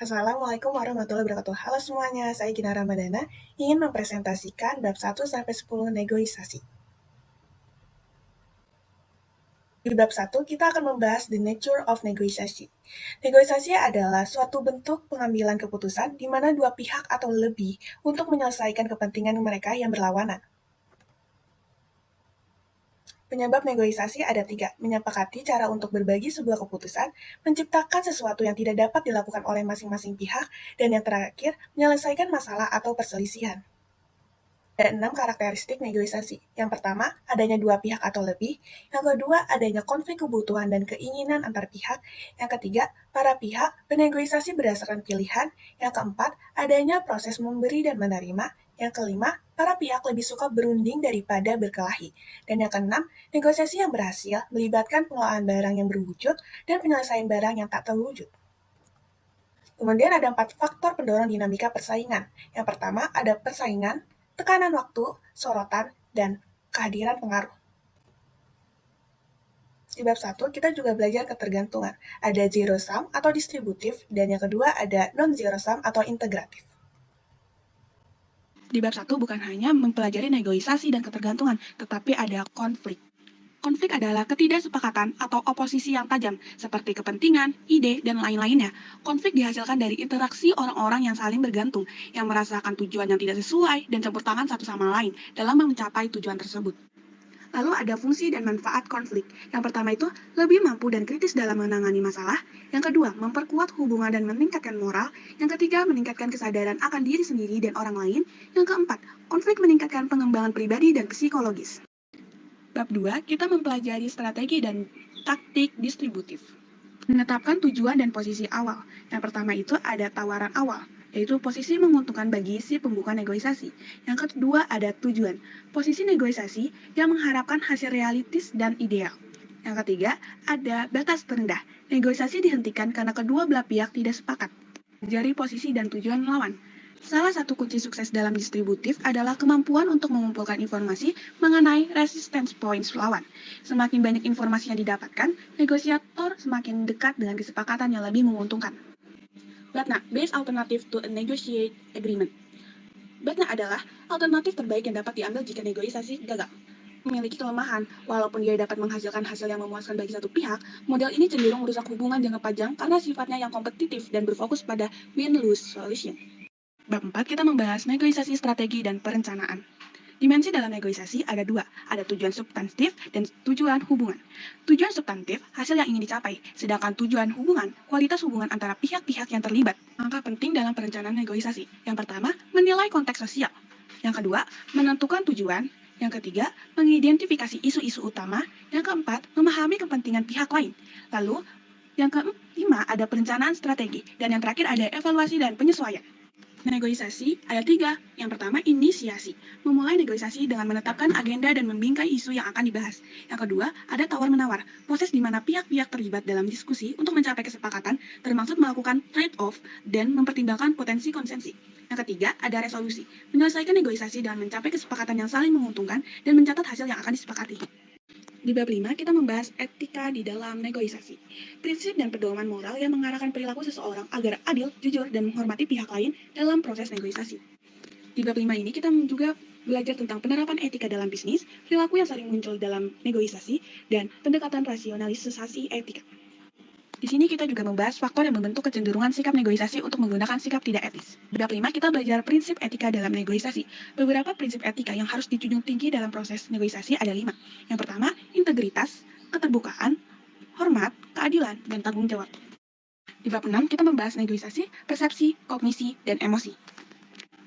Assalamualaikum warahmatullahi wabarakatuh. Halo semuanya, saya Gina Ramadana ingin mempresentasikan bab 1-10 negosiasi. Di bab 1, kita akan membahas the nature of negosiasi. Negosiasi adalah suatu bentuk pengambilan keputusan di mana dua pihak atau lebih untuk menyelesaikan kepentingan mereka yang berlawanan. Penyebab negosiasi ada 3, menyepakati cara untuk berbagi sebuah keputusan, menciptakan sesuatu yang tidak dapat dilakukan oleh masing-masing pihak, dan yang terakhir, menyelesaikan masalah atau perselisihan. Ada 6 karakteristik negosiasi. Yang pertama, adanya dua pihak atau lebih. Yang kedua, adanya konflik kebutuhan dan keinginan antar pihak. Yang ketiga, para pihak bernegosiasi berdasarkan pilihan. Yang keempat, adanya proses memberi dan menerima. Yang kelima, para pihak lebih suka berunding daripada berkelahi. Dan yang keenam, negosiasi yang berhasil melibatkan pengelolaan barang yang berwujud dan penyelesaian barang yang tak terwujud. Kemudian ada 4 faktor pendorong dinamika persaingan. Yang pertama, ada persaingan, tekanan waktu, sorotan, dan kehadiran pengaruh. Di bab 1, kita juga belajar ketergantungan. Ada zero sum atau distributif, dan yang kedua ada non-zero sum atau integratif. Di bab 1 bukan hanya mempelajari negosiasi dan ketergantungan, tetapi ada konflik. Konflik adalah ketidaksepakatan atau oposisi yang tajam, seperti kepentingan, ide, dan lain-lainnya. Konflik dihasilkan dari interaksi orang-orang yang saling bergantung, yang merasakan tujuan yang tidak sesuai dan campur tangan satu sama lain dalam mencapai tujuan tersebut. Lalu ada fungsi dan manfaat konflik. Yang pertama itu lebih mampu dan kritis dalam menangani masalah. Yang kedua, memperkuat hubungan dan meningkatkan moral. Yang ketiga, meningkatkan kesadaran akan diri sendiri dan orang lain. Yang keempat, konflik meningkatkan pengembangan pribadi dan psikologis. Bab 2, kita mempelajari strategi dan taktik distributif. Menetapkan tujuan dan posisi awal. Yang pertama itu ada tawaran awal, yaitu posisi menguntungkan bagi si pembuka negosiasi. Yang kedua ada tujuan, posisi negosiasi yang mengharapkan hasil realistis dan ideal. Yang ketiga ada batas terendah, negosiasi dihentikan karena kedua belah pihak tidak sepakat. Jari posisi dan tujuan lawan. Salah satu kunci sukses dalam distributif adalah kemampuan untuk mengumpulkan informasi mengenai resistance points lawan. Semakin banyak informasi yang didapatkan, negosiator semakin dekat dengan kesepakatan yang lebih menguntungkan. BATNA, Best Alternative to a Negotiate Agreement. BATNA adalah alternatif terbaik yang dapat diambil jika negosiasi gagal. Memiliki kelemahan, walaupun dia dapat menghasilkan hasil yang memuaskan bagi satu pihak, model ini cenderung merusak hubungan jangka panjang karena sifatnya yang kompetitif dan berfokus pada win-lose solution. Bab 4 kita membahas negosiasi strategi dan perencanaan. Dimensi dalam negosiasi ada 2, ada tujuan substantif dan tujuan hubungan. Tujuan substantif, hasil yang ingin dicapai, sedangkan tujuan hubungan, kualitas hubungan antara pihak-pihak yang terlibat. Langkah penting dalam perencanaan negosiasi. Yang pertama, menilai konteks sosial. Yang kedua, menentukan tujuan. Yang ketiga, mengidentifikasi isu-isu utama. Yang keempat, memahami kepentingan pihak lain. Lalu, yang kelima ada perencanaan strategi. Dan yang terakhir ada evaluasi dan penyesuaian. Negosiasi ada 3. Yang pertama, inisiasi. Memulai negosiasi dengan menetapkan agenda dan membingkai isu yang akan dibahas. Yang kedua, ada tawar-menawar. Proses di mana pihak-pihak terlibat dalam diskusi untuk mencapai kesepakatan, termasuk melakukan trade-off dan mempertimbangkan potensi konsensi. Yang ketiga, ada resolusi. Menyelesaikan negosiasi dengan mencapai kesepakatan yang saling menguntungkan dan mencatat hasil yang akan disepakati. Di bab 5, kita membahas etika di dalam negosiasi. Prinsip dan pedoman moral yang mengarahkan perilaku seseorang agar adil, jujur, dan menghormati pihak lain dalam proses negosiasi. Di bab 5 ini kita juga belajar tentang penerapan etika dalam bisnis, perilaku yang sering muncul dalam negosiasi, dan pendekatan rasionalisasi etika. Di sini kita juga membahas faktor yang membentuk kecenderungan sikap negosiasi untuk menggunakan sikap tidak etis. Di bab 5 kita belajar prinsip etika dalam negosiasi. Beberapa prinsip etika yang harus dijunjung tinggi dalam proses negosiasi ada 5. Yang pertama, integritas, keterbukaan, hormat, keadilan, dan tanggung jawab. Di bab 6 kita membahas negosiasi, persepsi, kognisi, dan emosi.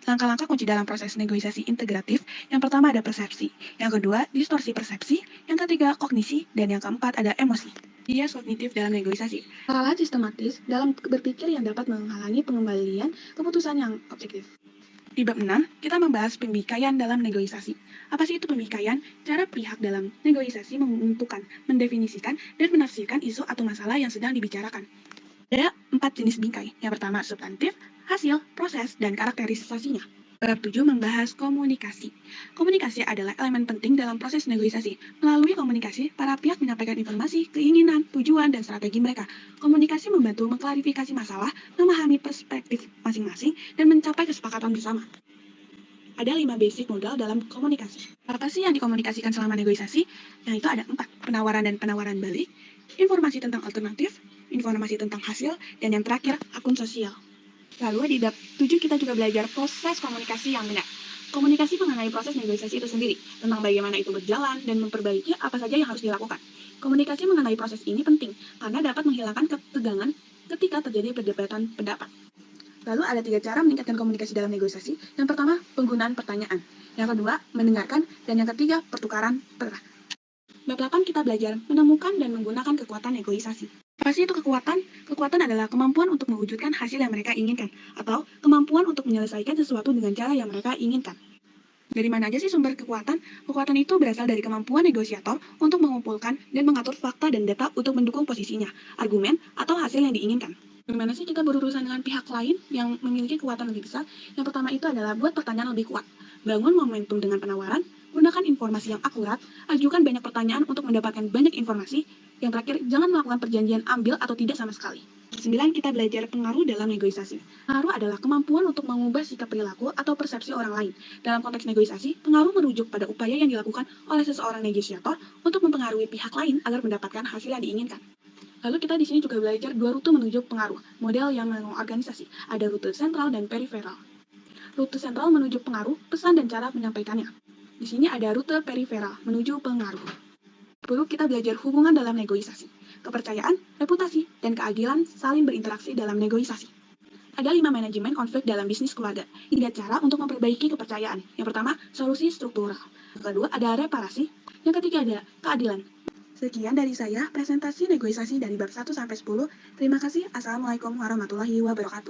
Langkah-langkah kunci dalam proses negosiasi integratif, yang pertama ada persepsi, yang kedua distorsi persepsi, yang ketiga kognisi, dan yang keempat ada emosi. Bias kognitif dalam negosiasi. Kesalahan sistematis dalam berpikir yang dapat menghalangi pengembalian keputusan yang objektif. Di bab 6, kita membahas pembikaian dalam negosiasi. Apa sih itu pembikaian? Cara pihak dalam negosiasi menentukan, mendefinisikan, dan menafsirkan isu atau masalah yang sedang dibicarakan. Ada 4 jenis bingkai. Yang pertama substantif, hasil, proses, dan karakterisasinya. Bab 7 membahas komunikasi. Komunikasi adalah elemen penting dalam proses negosiasi. Melalui komunikasi, para pihak menyampaikan informasi, keinginan, tujuan, dan strategi mereka. Komunikasi membantu mengklarifikasi masalah, memahami perspektif masing-masing, dan mencapai kesepakatan bersama. Ada 5 basic modal dalam komunikasi. Apa sih yang dikomunikasikan selama negosiasi? Yang itu ada 4, penawaran dan penawaran balik, informasi tentang alternatif, informasi tentang hasil, dan yang terakhir, akun sosial. Lalu di bab 7 kita juga belajar proses komunikasi yang benar. Komunikasi mengenai proses negosiasi itu sendiri, tentang bagaimana itu berjalan dan memperbaiki apa saja yang harus dilakukan. Komunikasi mengenai proses ini penting, karena dapat menghilangkan ketegangan ketika terjadi perdebatan pendapat. Lalu ada 3 cara meningkatkan komunikasi dalam negosiasi. Yang pertama, penggunaan pertanyaan. Yang kedua, mendengarkan. Dan yang ketiga, pertukaran peran. Bab 8 kita belajar menemukan dan menggunakan kekuatan negosiasi. Apa sih itu kekuatan? Kekuatan adalah kemampuan untuk mewujudkan hasil yang mereka inginkan, atau kemampuan untuk menyelesaikan sesuatu dengan cara yang mereka inginkan. Dari mana aja sih sumber kekuatan? Kekuatan itu berasal dari kemampuan negosiator untuk mengumpulkan dan mengatur fakta dan data untuk mendukung posisinya, argumen, atau hasil yang diinginkan. Gimana sih kita berurusan dengan pihak lain yang memiliki kekuatan lebih besar? Yang pertama itu adalah buat pertanyaan lebih kuat. Bangun momentum dengan penawaran, gunakan informasi yang akurat, ajukan banyak pertanyaan untuk mendapatkan banyak informasi. Yang terakhir, jangan melakukan perjanjian ambil atau tidak sama sekali. 9. Kita belajar pengaruh dalam negosiasi. Pengaruh adalah kemampuan untuk mengubah sikap perilaku atau persepsi orang lain. Dalam konteks negosiasi, pengaruh merujuk pada upaya yang dilakukan oleh seseorang negosiator untuk mempengaruhi pihak lain agar mendapatkan hasil yang diinginkan. Lalu kita di sini juga belajar 2 rute menuju pengaruh, model yang mengorganisasi. Ada rute sentral dan periferal. Rute sentral menuju pengaruh, pesan dan cara menyampaikannya. Di sini ada rute periferal menuju pengaruh. Perlu kita belajar hubungan dalam negosiasi. Kepercayaan, reputasi, dan keadilan saling berinteraksi dalam negosiasi. Ada 5 manajemen konflik dalam bisnis keluarga. 3 cara untuk memperbaiki kepercayaan. Yang pertama, solusi struktural. Yang kedua, ada reparasi. Yang ketiga, ada keadilan. Sekian dari saya, presentasi negosiasi dari bab 1 sampai 10. Terima kasih. Assalamualaikum warahmatullahi wabarakatuh.